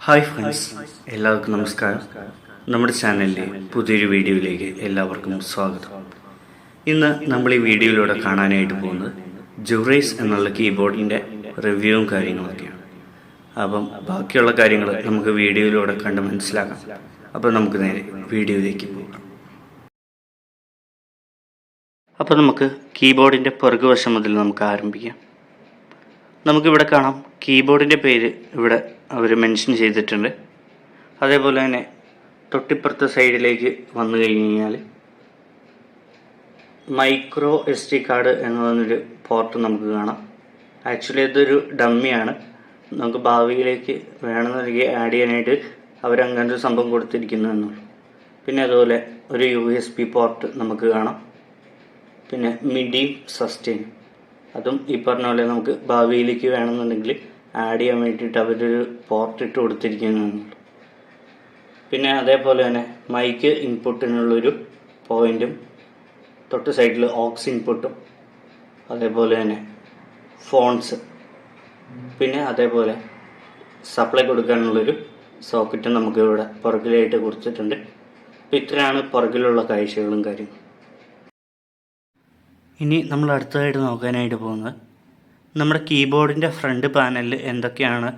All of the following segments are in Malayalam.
ഹായ് ഫ്രണ്ട്സ്, എല്ലാവർക്കും നമസ്കാരം. നമ്മുടെ ചാനലിലെ പുതിയൊരു വീഡിയോയിലേക്ക് എല്ലാവർക്കും സ്വാഗതം. ഇന്ന് നമ്മൾ ഈ വീഡിയോയിലൂടെ കാണാനായിട്ട് പോകുന്നത് ജുറൈസ് എന്നുള്ള കീബോർഡിൻ്റെ റിവ്യൂവും കാര്യങ്ങളൊക്കെയാണ്. അപ്പം ബാക്കിയുള്ള കാര്യങ്ങൾ നമുക്ക് വീഡിയോയിലൂടെ കണ്ട് മനസ്സിലാക്കാം. അപ്പോൾ നമുക്ക് നേരെ വീഡിയോയിലേക്ക് പോകാം. അപ്പോൾ നമുക്ക് കീബോർഡിൻ്റെ പുറകുവശം മുതൽ നമുക്ക് ആരംഭിക്കാം. നമുക്കിവിടെ കാണാം, കീബോർഡിൻ്റെ പേര് ഇവിടെ അവർ മെൻഷൻ ചെയ്തിട്ടുണ്ട്. അതേപോലെ തന്നെ തൊട്ടിപ്പുറത്തെ സൈഡിലേക്ക് വന്നു കഴിഞ്ഞാൽ മൈക്രോ SD കാർഡ് എന്ന് പറഞ്ഞൊരു പോർട്ട് നമുക്ക് കാണാം. ആക്ച്വലി ഇതൊരു ഡമ്മിയാണ്. നമുക്ക് ഭാവിയിലേക്ക് വേണമെന്നുണ്ടെങ്കിൽ ആഡ് ചെയ്യാനായിട്ട് അവരങ്ങനൊരു സംഭവം കൊടുത്തിരിക്കുന്നു എന്നുള്ളൂ. പിന്നെ അതുപോലെ ഒരു USB പോർട്ട് നമുക്ക് കാണാം. പിന്നെ മിഡി സസ്റ്റെയിൻ, അതും ഈ പറഞ്ഞ പോലെ നമുക്ക് ഭാവിയിലേക്ക് വേണമെന്നുണ്ടെങ്കിൽ ആഡ് ചെയ്യാൻ വേണ്ടിയിട്ട് അവരൊരു പോർട്ട് ഇട്ട് കൊടുത്തിരിക്കുന്നതാണ്. പിന്നെ അതേപോലെ തന്നെ മൈക്ക് ഇൻപുട്ടിനുള്ളൊരു പോയിൻറ്റും തൊട്ട് സൈഡിൽ ഓക്സ് ഇൻപുട്ടും, അതേപോലെ തന്നെ ഫോൺസ്, പിന്നെ അതേപോലെ സപ്ലൈ കൊടുക്കാനുള്ളൊരു സോക്കറ്റും നമുക്ക് ഇവിടെ പുറകിലായിട്ട് കൊടുത്തിട്ടുണ്ട്. അപ്പോൾ ഇത്രയാണ് പുറകിലുള്ള കാഴ്ചകളും കാര്യങ്ങളും. ഇനി നമ്മൾ അടുത്തതായിട്ട് നോക്കാനായിട്ട് പോകുന്നത് നമ്മുടെ കീബോർഡിൻ്റെ ഫ്രണ്ട് പാനലിൽ എന്തൊക്കെയാണ്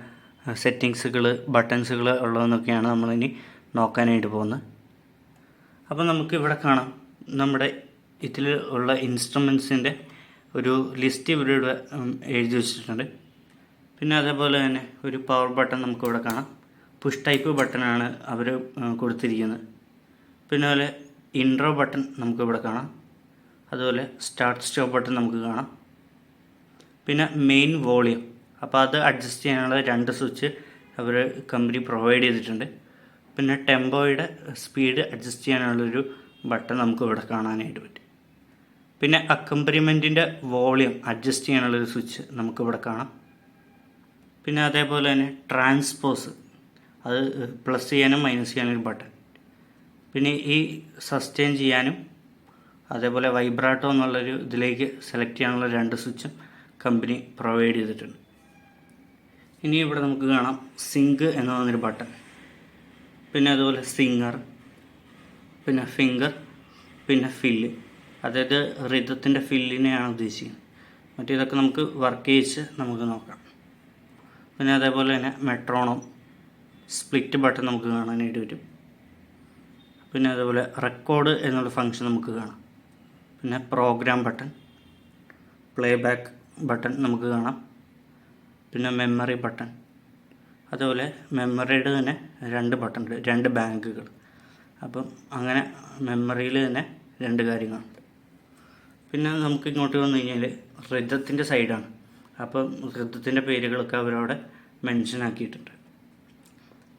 സെറ്റിങ്സുകൾ, ബട്ടൺസുകൾ ഉള്ളതെന്നൊക്കെയാണ് നമ്മളിനി നോക്കാനായിട്ട് പോകുന്നത്. അപ്പോൾ നമുക്കിവിടെ കാണാം, നമ്മുടെ ഇതിൽ ഉള്ള ഇൻസ്ട്രുമെൻസിൻ്റെ ഒരു ലിസ്റ്റ് ഇവിടെ എഴുതി വെച്ചിട്ടുണ്ട്. പിന്നെ അതേപോലെ തന്നെ ഒരു പവർ ബട്ടൺ നമുക്കിവിടെ കാണാം. പുഷ് ടൈപ്പ് ബട്ടണാണ് അവർ കൊടുത്തിരിക്കുന്നത്. പിന്നെ അതുപോലെ ഇൻട്രോ ബട്ടൺ നമുക്കിവിടെ കാണാം. അതുപോലെ സ്റ്റാർട്ട് സ്റ്റോപ്പ് ബട്ടൺ നമുക്ക് കാണാം. പിന്നെ മെയിൻ വോളിയം, അപ്പോൾ അത് അഡ്ജസ്റ്റ് ചെയ്യാനുള്ള 2 സ്വിച്ച് അവർ കമ്പനി പ്രൊവൈഡ് ചെയ്തിട്ടുണ്ട്. പിന്നെ ടെമ്പോയുടെ സ്പീഡ് അഡ്ജസ്റ്റ് ചെയ്യാനുള്ളൊരു ബട്ടൺ നമുക്ക് ഇവിടെ കാണാനായിട്ട് പറ്റും. പിന്നെ അക്കംപനിമെൻറ്റിൻ്റെ വോളിയം അഡ്ജസ്റ്റ് ചെയ്യാനുള്ളൊരു സ്വിച്ച് നമുക്കിവിടെ കാണാം. പിന്നെ അതേപോലെ തന്നെ ട്രാൻസ്പോസ്, അത് പ്ലസ് ചെയ്യാനും മൈനസ് ചെയ്യാനൊരു ബട്ടൺ. പിന്നെ ഈ സസ്റ്റെയിൻ ചെയ്യാനും അതേപോലെ വൈബ്രാട്ടോ എന്നുള്ളൊരു ഇതിലേക്ക് സെലക്ട് ചെയ്യാനുള്ള 2 സ്വിച്ചും കമ്പനി പ്രൊവൈഡ് ചെയ്തിട്ടുണ്ട്. ഇനി ഇവിടെ നമുക്ക് കാണാം സിങ്ക് എന്ന് പറഞ്ഞൊരു ബട്ടൺ, പിന്നെ അതുപോലെ സിംഗർ, പിന്നെ ഫിംഗർ, പിന്നെ ഫില്ല്, അതായത് റിതത്തിൻ്റെ ഫില്ലിനെയാണ് ഉദ്ദേശിക്കുന്നത്. മറ്റേതൊക്കെ നമുക്ക് വർക്ക് ചെയ്യിച്ച് നമുക്ക് നോക്കാം. പിന്നെ അതേപോലെ തന്നെ മെട്രോണോം, സ്പ്ലിറ്റ് ബട്ടൺ നമുക്ക് കാണാനായിട്ട് വരും. പിന്നെ അതേപോലെ റെക്കോർഡ് എന്നുള്ള ഫംഗ്ഷൻ നമുക്ക് കാണാം. പിന്നെ program button, playback button നമുക്ക് കാണാം. പിന്നെ മെമ്മറി ബട്ടൺ, അതുപോലെ മെമ്മറിയുടെ തന്നെ 2 ബട്ടൺ ഉണ്ട്, 2 ബാങ്കുകൾ. അപ്പം അങ്ങനെ മെമ്മറിയിൽ തന്നെ 2 കാര്യങ്ങളുണ്ട്. പിന്നെ നമുക്ക് ഇങ്ങോട്ട് വന്നു കഴിഞ്ഞാൽ റിതത്തിൻ്റെ സൈഡാണ്. അപ്പം റിതത്തിൻ്റെ പേരുകളൊക്കെ അവരവിടെ മെൻഷൻ ആക്കിയിട്ടുണ്ട്.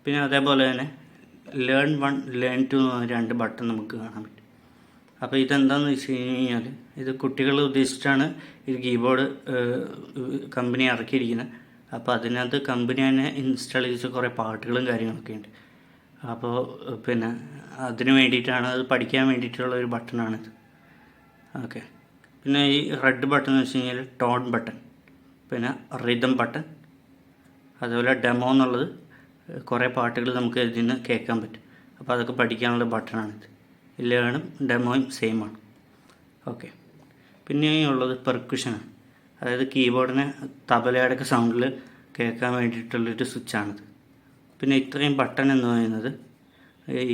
പിന്നെ അതേപോലെ തന്നെ ലേൺ 1, ലേൺ 2 എന്ന് പറഞ്ഞ 2 ബട്ടൺ നമുക്ക് കാണാൻ പറ്റും. അപ്പോൾ ഇതെന്താണെന്ന് വെച്ച് കഴിഞ്ഞാൽ ഇത് കുട്ടികളെ ഉദ്ദേശിച്ചിട്ടാണ് ഇത് കീബോർഡ് കമ്പനി ഇറക്കിയിരിക്കുന്നത്. അപ്പോൾ അതിനകത്ത് കമ്പനി തന്നെ ഇൻസ്റ്റാൾ ചെയ്ത കുറേ പാട്ടുകളും കാര്യങ്ങളൊക്കെ ഉണ്ട്. അപ്പോൾ പിന്നെ അതിന് വേണ്ടിയിട്ടാണ്, അത് പഠിക്കാൻ വേണ്ടിയിട്ടുള്ള ഒരു ബട്ടണാണിത്. ഓക്കെ. പിന്നെ ഈ റെഡ് ബട്ടൺ എന്ന് വെച്ച് കഴിഞ്ഞാൽ ടോൺ ബട്ടൺ, പിന്നെ റിതം ബട്ടൺ, അതുപോലെ ഡെമോ എന്നുള്ളത് കുറേ പാട്ടുകൾ നമുക്ക് ഇതിൽ നിന്ന് കേൾക്കാൻ പറ്റും. അപ്പോൾ അതൊക്കെ പഠിക്കാനുള്ള ബട്ടണാണിത്. ലേണും ഡെമോയും സെയിമാണ്. ഓക്കെ. പിന്നെ ഉള്ളത് പെർക്കുഷനാണ്, അതായത് കീബോർഡിനെ തബലയുടെയൊക്കെ സൗണ്ടിൽ കേൾക്കാൻ വേണ്ടിയിട്ടുള്ളൊരു സ്വിച്ചാണിത്. പിന്നെ ഇത്രയും ബട്ടൺ എന്ന് പറയുന്നത്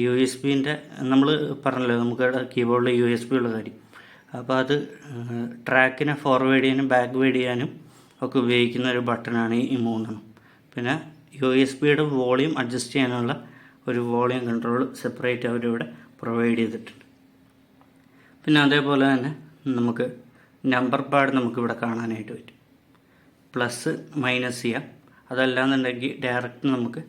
USB-ൻ്റെ, നമ്മൾ പറഞ്ഞല്ലോ നമുക്ക് കീബോർഡിൽ USB ഉള്ള കാര്യം. അപ്പോൾ അത് ട്രാക്കിനെ ഫോർവേഡ് ചെയ്യാനും ബാക്ക്വേഡ് ചെയ്യാനും ഒക്കെ ഉപയോഗിക്കുന്ന ഒരു ബട്ടണാണ് ഈ 3. പിന്നെ USB-യുടെ വോളിയം അഡ്ജസ്റ്റ് ചെയ്യാനുള്ള ഒരു വോളിയം കൺട്രോൾ സെപ്പറേറ്റ് അവരിവിടെ പ്രൊവൈഡ് ചെയ്തിട്ടുണ്ട്. പിന്നെ അതേപോലെ തന്നെ നമുക്ക് നമ്പർ പാഡ് നമുക്കിവിടെ കാണാനായിട്ട് പറ്റും. പ്ലസ് മൈനസ് ചെയ്യാം, അതല്ലാന്നുണ്ടെങ്കിൽ ഡയറക്റ്റ് നമുക്ക്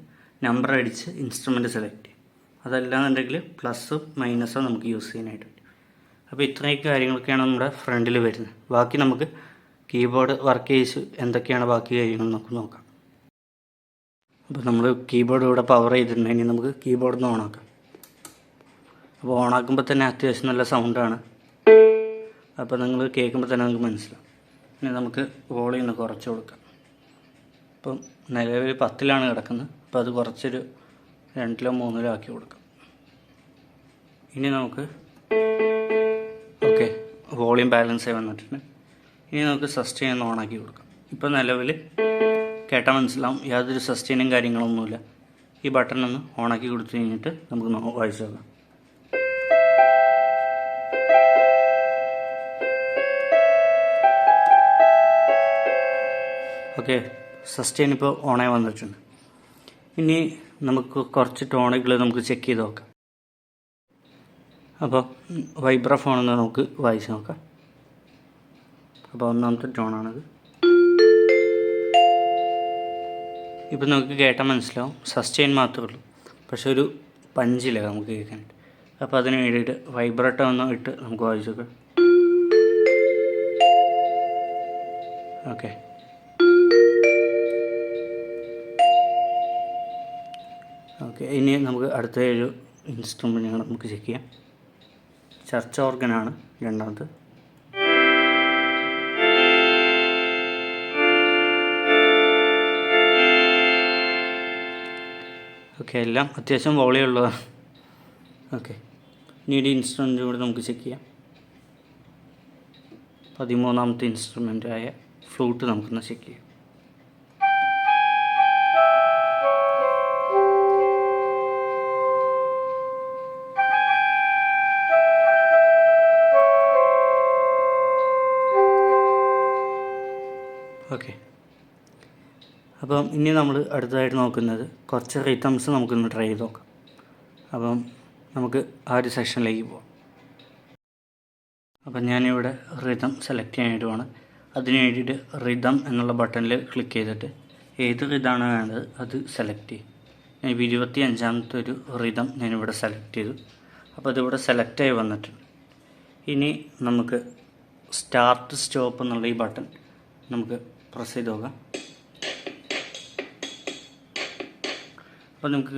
നമ്പർ അടിച്ച് ഇൻസ്ട്രുമെൻ്റ് സെലക്ട് ചെയ്യാം. അതല്ലാന്നുണ്ടെങ്കിൽ പ്ലസ്സും മൈനസും നമുക്ക് യൂസ് ചെയ്യാനായിട്ട് പറ്റും. അപ്പോൾ ഇത്രയും കാര്യങ്ങളൊക്കെയാണ് നമ്മുടെ ഫ്രണ്ടിൽ വരുന്നത്. ബാക്കി നമുക്ക് കീബോർഡ് വർക്ക് ചെയ്ത് എന്തൊക്കെയാണ് ബാക്കി കാര്യങ്ങൾ നമുക്ക് നോക്കാം. അപ്പോൾ നമ്മൾ കീബോർഡ് ഇവിടെ പവർ ചെയ്തിട്ടുണ്ടെങ്കിൽ നമുക്ക് കീബോർഡ് ഒന്ന് ഓണാക്കാം. അപ്പോൾ ഓണാക്കുമ്പോൾ തന്നെ അത്യാവശ്യം നല്ല സൗണ്ടാണ്. അപ്പോൾ നിങ്ങൾ കേൾക്കുമ്പോൾ തന്നെ നമുക്ക് മനസ്സിലാവും. പിന്നെ നമുക്ക് വോളിയം ഒന്ന് കുറച്ച് കൊടുക്കാം. അപ്പം നിലവിൽ 10ലാണ് കിടക്കുന്നത്. അപ്പോൾ അത് കുറച്ചൊരു 2 3 ആക്കി കൊടുക്കാം. ഇനി നമുക്ക് ഓക്കെ വോളിയം ബാലൻസ് ആയി വന്നിട്ടുണ്ട്. ഇനി നമുക്ക് സസ്റ്റെയിൻ ഒന്ന് ഓണാക്കി കൊടുക്കാം. ഇപ്പോൾ നിലവിൽ കേട്ടാൽ മനസ്സിലാവും യാതൊരു സസ്റ്റെയിനും കാര്യങ്ങളൊന്നുമില്ല. ഈ ബട്ടൺ ഒന്ന് ഓണാക്കി കൊടുത്തു കഴിഞ്ഞിട്ട് നമുക്ക് വായിച്ചു നോക്കാം. ഓക്കെ സസ്റ്റെയിൻ ഇപ്പോൾ ഓണായി വന്നിട്ടുണ്ട്. ഇനി നമുക്ക് കുറച്ച് ടോണുകൾ നമുക്ക് ചെക്ക് ചെയ്ത് നോക്കാം. അപ്പോൾ വൈബ്രഫോൺ ഒന്ന് നമുക്ക് വായിച്ച് നോക്കാം. അപ്പോൾ ഒന്നാമത്തെ ടോണാണത്. ഇപ്പം നമുക്ക് കേട്ടാൽ മനസ്സിലാവും സസ്റ്റെയിൻ മാത്രമേ ഉള്ളൂ, പക്ഷെ ഒരു പഞ്ചില്ല നമുക്ക് കേൾക്കാനായിട്ട്. അപ്പോൾ അതിന് വേണ്ടിയിട്ട് വൈബ്രേറ്റർ ഒന്ന് ഇട്ട് നമുക്ക് വായിച്ച് നോക്കാം. ഓക്കെ ഓക്കെ ഇനി നമുക്ക് അടുത്ത ഒരു ഇൻസ്ട്രുമെൻറ്റ് നമുക്ക് ചെക്ക് ചെയ്യാം. ചർച്ച് ഓർഗനാണ് രണ്ടാമത്. ഓക്കെ എല്ലാം അത്യാവശ്യം വോളിയം ഉള്ളതാണ്. ഓക്കെ ഇനി ഒരു ഇൻസ്ട്രുമെൻറ്റ് കൂടി നമുക്ക് ചെക്ക് ചെയ്യാം. 13ാമത്തെ ഇൻസ്ട്രുമെൻ്റായ ഫ്ലൂട്ട് നമുക്കൊന്ന് ചെക്ക് ചെയ്യാം. ഓക്കെ അപ്പം ഇനി നമ്മൾ അടുത്തതായിട്ട് നോക്കുന്നത് കുറച്ച് റിതംസ് നമുക്കൊന്ന് ട്രൈ ചെയ്ത് നോക്കാം. അപ്പം നമുക്ക് ആ ഒരു സെക്ഷനിലേക്ക് പോകാം. അപ്പം ഞാനിവിടെ റിതം സെലക്ട് ചെയ്യാനായിട്ടുമാണ്. അതിന് വേണ്ടിയിട്ട് റിതം എന്നുള്ള ബട്ടണിൽ ക്ലിക്ക് ചെയ്തിട്ട് ഏത് റിതാണ് വേണ്ടത് അത് സെലക്ട് ചെയ്യും. ഞാൻ 25ാമത്തെ ഒരു റിതം ഞാനിവിടെ സെലക്ട് ചെയ്തു. അപ്പോൾ അതിവിടെ സെലക്റ്റായി വന്നിട്ടുണ്ട്. ഇനി നമുക്ക് സ്റ്റാർട്ട് സ്റ്റോപ്പ് എന്നുള്ള ഈ ബട്ടൺ നമുക്ക് പ്രസ് ചെയ്ത് നോക്കാം. അപ്പോൾ നമുക്ക്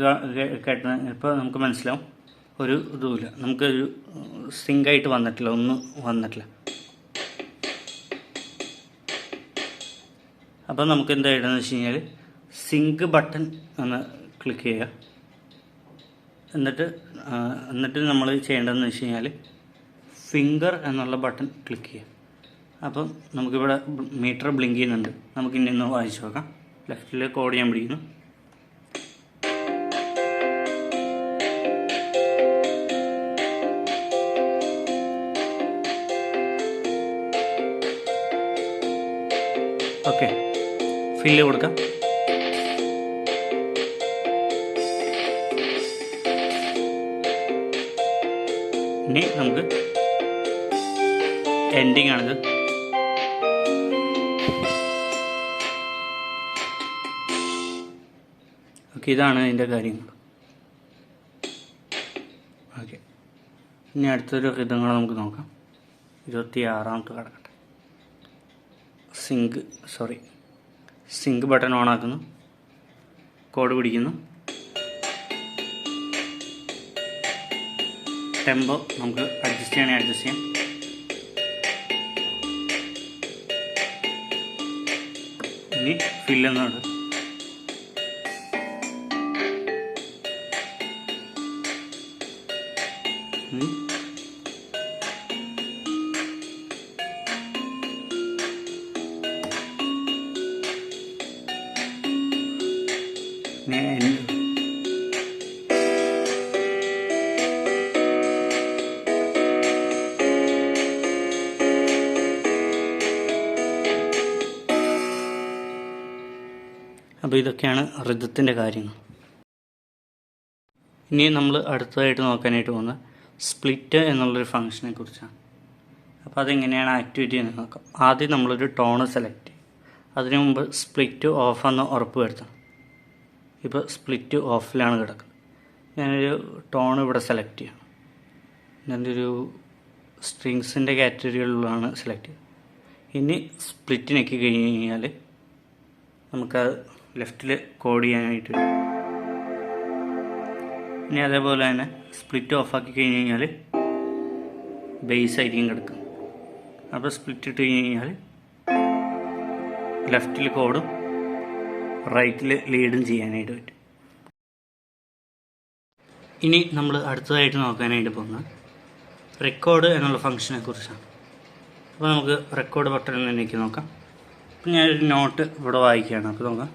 ഇപ്പോൾ നമുക്ക് മനസ്സിലാവും ഒരു ഇതുമില്ല, നമുക്കൊരു സിങ്കായിട്ട് വന്നിട്ടില്ല, ഒന്നും വന്നിട്ടില്ല. അപ്പോൾ നമുക്ക് എന്താ ഇടുന്നത് വെച്ച് കഴിഞ്ഞാൽ സിങ്ക് ബട്ടൺ ഒന്ന് ക്ലിക്ക് ചെയ്യുക. എന്നിട്ട് നമ്മൾ ചെയ്യേണ്ടതെന്ന് വെച്ച് കഴിഞ്ഞാൽ ഫിംഗർ എന്നുള്ള ബട്ടൺ ക്ലിക്ക് ചെയ്യുക. അപ്പം നമുക്കിവിടെ മീറ്റർ ബ്ലിങ്ക് ചെയ്യുന്നുണ്ട്. നമുക്ക് ഇനി ഒന്ന് വായിച്ച് നോക്കാം. ലെഫ്റ്റിൽ കോഡ് ചെയ്യാൻ പിടിക്കുന്നു. ഓക്കെ ഫില്ല് കൊടുക്കാം. ഇനി നമുക്ക് എൻഡിങ് ആണിത്. ഓക്കെ ഇതാണ് അതിൻ്റെ കാര്യങ്ങൾ. ഓക്കെ ഇനി അടുത്തൊരു റിതങ്ങൾ നമുക്ക് നോക്കാം. 26ാമത്തെ കിടക്കട്ടെ. സിങ്ക് ബട്ടൺ ഓൺ ആക്കുന്നു, കോഡ് പിടിക്കുന്നു, ടെമ്പോ നമുക്ക് അഡ്ജസ്റ്റ് ചെയ്യണമെങ്കിൽ അഡ്ജസ്റ്റ് ചെയ്യാം. ഇനി ഫില്ലെന്നുണ്ട്. അപ്പോൾ ഇതൊക്കെയാണ് റിതത്തിൻ്റെ കാര്യങ്ങൾ. ഇനി നമ്മൾ അടുത്തതായിട്ട് നോക്കാനായിട്ട് പോകുന്നത് സ്പ്ലിറ്റ് എന്നുള്ളൊരു ഫംഗ്ഷനെ കുറിച്ചാണ്. അപ്പോൾ അതെങ്ങനെയാണ് ആക്ടിവേറ്റ് ചെയ്യുന്നത് നോക്കാം. ആദ്യം നമ്മളൊരു ടോണ് സെലക്ട് ചെയ്യും. അതിനു മുമ്പ് സ്പ്ലിറ്റ് ഓഫാന്ന് ഉറപ്പ് വരുത്തണം. ഇപ്പോൾ സ്പ്ലിറ്റ് ഓഫിലാണ് കിടക്കുന്നത്. ഞാനൊരു ടോൺ ഇവിടെ സെലക്ട് ചെയ്യാം. ഞാനൊരു സ്ട്രിങ്സിൻ്റെ കാറ്റഗറികളിലാണ് സെലക്ട് ചെയ്യുന്നത്. ഇനി സ്പ്ലിറ്റ് ഞെക്കി കഴിഞ്ഞ് കഴിഞ്ഞാൽ നമുക്കത് ലെഫ്റ്റിൽ കോഡ് ചെയ്യാനായിട്ട്. ഇനി അതേപോലെ തന്നെ സ്പ്ലിറ്റ് ഓഫാക്കി കഴിഞ്ഞ് കഴിഞ്ഞാൽ ബേസ് ആയിരിക്കും കിടക്കും. അപ്പോൾ സ്പ്ലിറ്റ് ഇട്ട് കഴിഞ്ഞ് കഴിഞ്ഞാൽ ലെഫ്റ്റിൽ കോഡും റൈറ്റിൽ ലീഡും ചെയ്യാനായിട്ട് പറ്റും. ഇനി നമ്മൾ അടുത്തതായിട്ട് നോക്കാനായിട്ട് പോകുന്നത് റെക്കോർഡ് എന്നുള്ള ഫംഗ്ഷനെ കുറിച്ചാണ്. അപ്പോൾ നമുക്ക് റെക്കോർഡ് ബട്ടൺ എനിക്ക് നോക്കാം. അപ്പോൾ ഞാനൊരു നോട്ട് ഇവിടെ വായിക്കുകയാണ്. അപ്പോൾ നോക്കാം.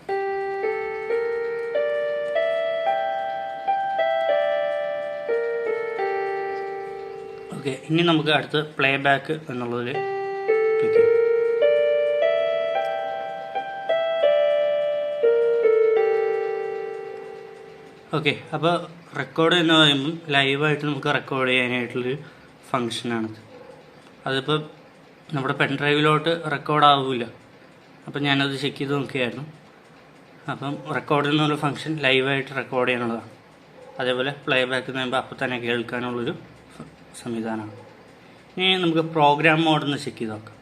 ഓക്കെ, ഇനി നമുക്ക് അടുത്ത് പ്ലേ ബാക്ക് എന്നുള്ളതിൽ ക്ലിക്ക് ചെയ്യാം. ഓക്കെ, അപ്പോൾ റെക്കോർഡ് എന്ന് പറയുമ്പം ലൈവായിട്ട് നമുക്ക് റെക്കോർഡ് ചെയ്യാനായിട്ടുള്ളൊരു ഫങ്ഷനാണിത്. അതിപ്പോൾ നമ്മുടെ പെൻ ഡ്രൈവിലോട്ട് റെക്കോർഡ് ആവില്ല. അപ്പം ഞാനത് ചെക്ക് ചെയ്ത് നോക്കിയായിരുന്നു. അപ്പം റെക്കോർഡ് എന്നുള്ള ഫങ്ഷൻ ലൈവായിട്ട് റെക്കോർഡ് ചെയ്യാനുള്ളതാണ്. അതേപോലെ പ്ലേ ബാക്ക് എന്ന് പറയുമ്പോൾ അപ്പോൾ തന്നെ കേൾക്കാനുള്ളൊരു സംവിധാനമാണ്. ഇനി നമുക്ക് പ്രോഗ്രാം മോഡെന്ന് ചെക്ക് ചെയ്ത് നോക്കാം.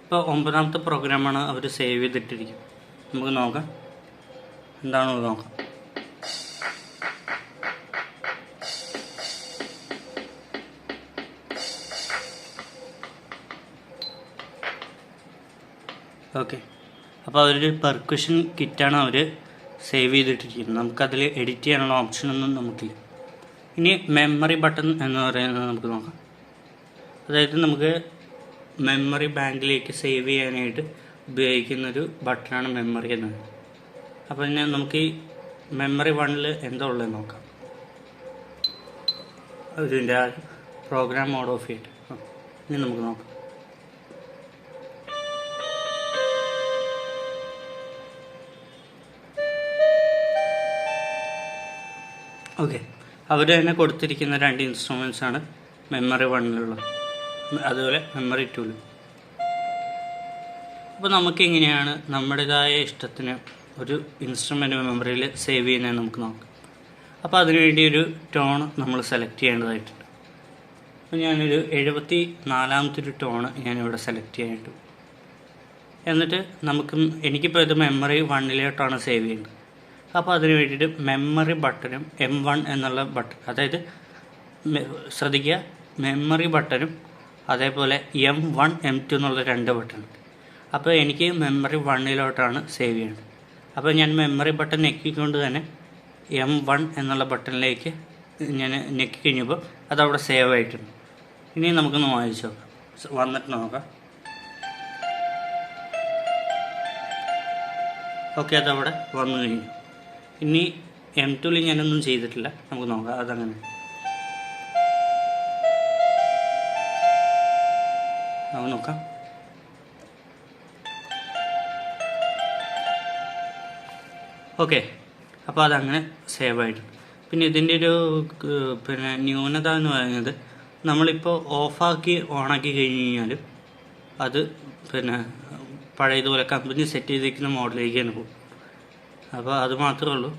ഇപ്പോൾ 9ാമത്തെ പ്രോഗ്രാമാണ് അവർ സേവ് ചെയ്തിട്ടിരിക്കും. നമുക്ക് നോക്കാം എന്താണെന്ന് നോക്കാം. ഓക്കെ, അപ്പോൾ അവരൊരു പെർക്യൂഷൻ കിറ്റാണ് അവർ സേവ് ചെയ്തിട്ടിരിക്കുന്നത്. നമുക്കതിൽ എഡിറ്റ് ചെയ്യാനുള്ള ഓപ്ഷനൊന്നും നമുക്കില്ല. ഇനി മെമ്മറി ബട്ടൺ എന്ന് പറയുന്നത് നമുക്ക് നോക്കാം. അതായത് നമുക്ക് മെമ്മറി ബാങ്കിലേക്ക് സേവ് ചെയ്യാനായിട്ട് ഉപയോഗിക്കുന്നൊരു ബട്ടണാണ് മെമ്മറി എന്നത്. അപ്പോൾ നമുക്ക് ഈ മെമ്മറി 1ൽ എന്താ ഉള്ളത് നോക്കാം. അതിൻ്റെ ആ പ്രോഗ്രാം മോഡ് ഓഫ് ചെയ്തിട്ട് ഇനി നമുക്ക് നോക്കാം. ഓക്കെ, അവർ തന്നെ കൊടുത്തിരിക്കുന്ന 2 ഇൻസ്ട്രുമെൻറ്റ്സാണ് മെമ്മറി 1ലുള്ളത്, അതുപോലെ മെമ്മറി 2ലും. അപ്പോൾ നമുക്കെങ്ങനെയാണ് നമ്മുടേതായ ഇഷ്ടത്തിന് ഒരു ഇൻസ്ട്രുമെൻ്റ് മെമ്മറിയിൽ സേവ് ചെയ്യുന്നത് നമുക്ക് നോക്കാം. അപ്പോൾ അതിനുവേണ്ടി ഒരു ടോൺ നമ്മൾ സെലക്ട് ചെയ്യേണ്ടതായിട്ടുണ്ട്. അപ്പോൾ ഞാനൊരു 74ാമത്തെ ഒരു ടോണ് ഞാനിവിടെ സെലക്ട് ചെയ്യാനായിട്ട്. എന്നിട്ട് എനിക്കിപ്പോൾ ഇത് മെമ്മറി 1ലോട്ടാണ് സേവ് ചെയ്യുന്നത്. അപ്പോൾ അതിന് വേണ്ടിയിട്ട് മെമ്മറി ബട്ടണും M1 എന്നുള്ള ബട്ടൺ, അതായത് ശ്രദ്ധിക്കുക, മെമ്മറി ബട്ടണും അതേപോലെ M1 M2 എന്നുള്ള 2 ബട്ടണുണ്ട്. അപ്പോൾ എനിക്ക് മെമ്മറി 1ലോട്ടാണ് സേവ് ചെയ്യേണ്ടത്. അപ്പോൾ ഞാൻ മെമ്മറി ബട്ടൺ ഞെക്കിക്കൊണ്ട് തന്നെ M1 എന്നുള്ള ബട്ടണിലേക്ക് ഞാൻ ഞെക്കി കഴിഞ്ഞപ്പോൾ അതവിടെ സേവ് ആയിട്ടുണ്ട്. ഇനി നമുക്കൊന്ന് വായിച്ചു നോക്കാം, വന്നിട്ട് നോക്കാം. ഓക്കെ, അതവിടെ വന്നു കഴിഞ്ഞു. ഇനി M2ൽ ഞാനൊന്നും ചെയ്തിട്ടില്ല, നമുക്ക് നോക്കാം അതങ്ങനെ. നമുക്ക് നോക്കാം. ഓക്കെ, അപ്പോൾ അതങ്ങനെ സേവ് ആയിട്ടുണ്ട്. പിന്നെ ഇതിൻ്റെ ഒരു ന്യൂനത എന്ന് പറയുന്നത്, നമ്മളിപ്പോൾ ഓഫാക്കി ഓണാക്കി കഴിഞ്ഞ് കഴിഞ്ഞാൽ അത് പഴയതുപോലെ കമ്പനി സെറ്റ് ചെയ്തിരിക്കുന്ന മോഡലിലേക്ക് തന്നെ പോകും. അപ്പോൾ അത് മാത്രമേ ഉള്ളൂ.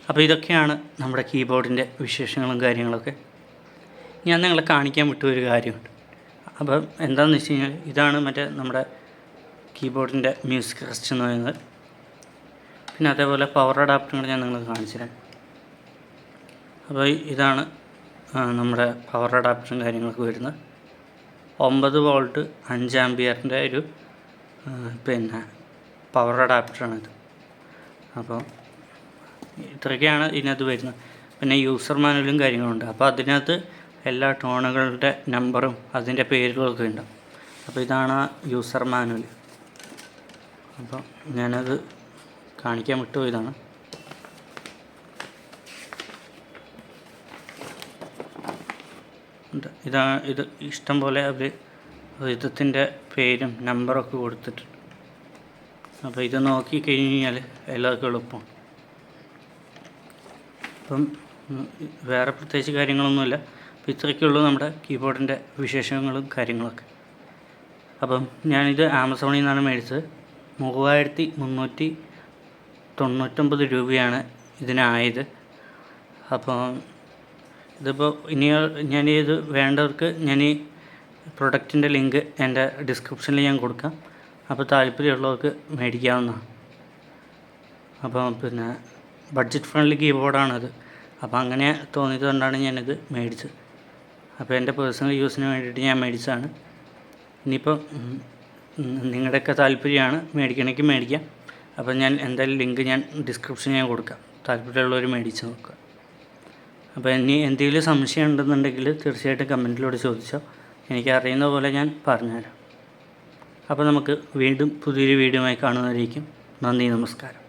അപ്പോൾ ഇതൊക്കെയാണ് നമ്മുടെ കീബോർഡിൻ്റെ വിശേഷങ്ങളും കാര്യങ്ങളൊക്കെ. ഞാൻ നിങ്ങളെ കാണിക്കാൻ വിട്ടൊരു കാര്യമുണ്ട്. അപ്പം എന്താണെന്ന് വെച്ച് കഴിഞ്ഞാൽ ഇതാണ് നമ്മുടെ കീബോർഡിൻ്റെ മ്യൂസിക് റെസ്റ്റ് എന്ന് പറയുന്നത്. പിന്നെ അതേപോലെ പവർ അഡാപ്റ്റർ ഞാൻ നിങ്ങൾക്ക് കാണിച്ചു തരാം. അപ്പോൾ ഇതാണ് നമ്മുടെ പവർ അഡാപ്റ്ററും കാര്യങ്ങളൊക്കെ വരുന്നത്. 9 വോൾട്ട് 5 ആംപിയറിൻ്റെ ഒരു പവർ അഡാപ്റ്ററാണിത്. അപ്പോൾ ഇത്രയൊക്കെയാണ് ഇതിനകത്ത് വരുന്നത്. പിന്നെ യൂസർ മാനുവലും കാര്യങ്ങളുണ്ട്. അപ്പോൾ അതിനകത്ത് എല്ലാ ടോണുകളുടെ നമ്പറും അതിൻ്റെ പേരുകളൊക്കെ ഉണ്ട്. അപ്പോൾ ഇതാണ് യൂസർ മാനുവൽ. അപ്പോൾ ഞാനത് കാണിക്കാൻ വിട്ടുപോയതാണ്. ഇത് ഇഷ്ടം പോലെ അവർ ഋതത്തിൻ്റെ പേരും നമ്പറൊക്കെ കൊടുത്തിട്ടുണ്ട്. അപ്പോൾ ഇത് നോക്കി കഴിഞ്ഞാൽ എല്ലാവർക്കും എളുപ്പമാണ്. അപ്പം വേറെ പ്രത്യേകിച്ച് കാര്യങ്ങളൊന്നുമില്ല. അപ്പോൾ ഇത്രയൊക്കെയുള്ളൂ നമ്മുടെ കീബോർഡിൻ്റെ വിശേഷങ്ങളും കാര്യങ്ങളൊക്കെ. അപ്പം ഞാനിത് ആമസോണിൽ നിന്നാണ് മേടിച്ചത്. 3399 രൂപയാണ് ഇതിനായത്. അപ്പോൾ ഇതിപ്പോൾ ഞാനിത് വേണ്ടവർക്ക് ഞാൻ ഈ പ്രൊഡക്റ്റിൻ്റെ ലിങ്ക് എൻ്റെ ഡിസ്ക്രിപ്ഷനിൽ ഞാൻ കൊടുക്കാം. അപ്പോൾ താല്പര്യമുള്ളവർക്ക് മേടിക്കാവുന്നതാണ്. അപ്പോൾ ബഡ്ജറ്റ് ഫ്രണ്ട്ലി കീബോർഡാണത്. അപ്പോൾ അങ്ങനെ തോന്നിയത് കൊണ്ടാണ് ഞാനിത് മേടിച്ചത്. അപ്പോൾ എൻ്റെ പേഴ്സണൽ യൂസിന് വേണ്ടിയിട്ട് ഞാൻ മേടിച്ചതാണ്. ഇനിയിപ്പോൾ നിങ്ങളുടെയൊക്കെ താല്പര്യമാണ്, മേടിക്കണമെങ്കിൽ മേടിക്കാം. അപ്പോൾ ഞാൻ എന്തായാലും ലിങ്ക് ഞാൻ ഡിസ്ക്രിപ്ഷനിൽ ഞാൻ കൊടുക്കാം. താല്പര്യമുള്ളവർ മേടിച്ച് നോക്കുക. അപ്പോൾ ഇനി എന്തെങ്കിലും സംശയം ഉണ്ടെന്നുണ്ടെങ്കിൽ തീർച്ചയായിട്ടും കമൻറ്റിലൂടെ ചോദിച്ചോ, എനിക്ക് അറിയുന്ന പോലെ ഞാൻ പറഞ്ഞുതരാം. അപ്പോൾ നമുക്ക് വീണ്ടും പുതിയൊരു വീഡിയോയുമായി കാണുന്നതായിരിക്കും. നന്ദി, നമസ്കാരം.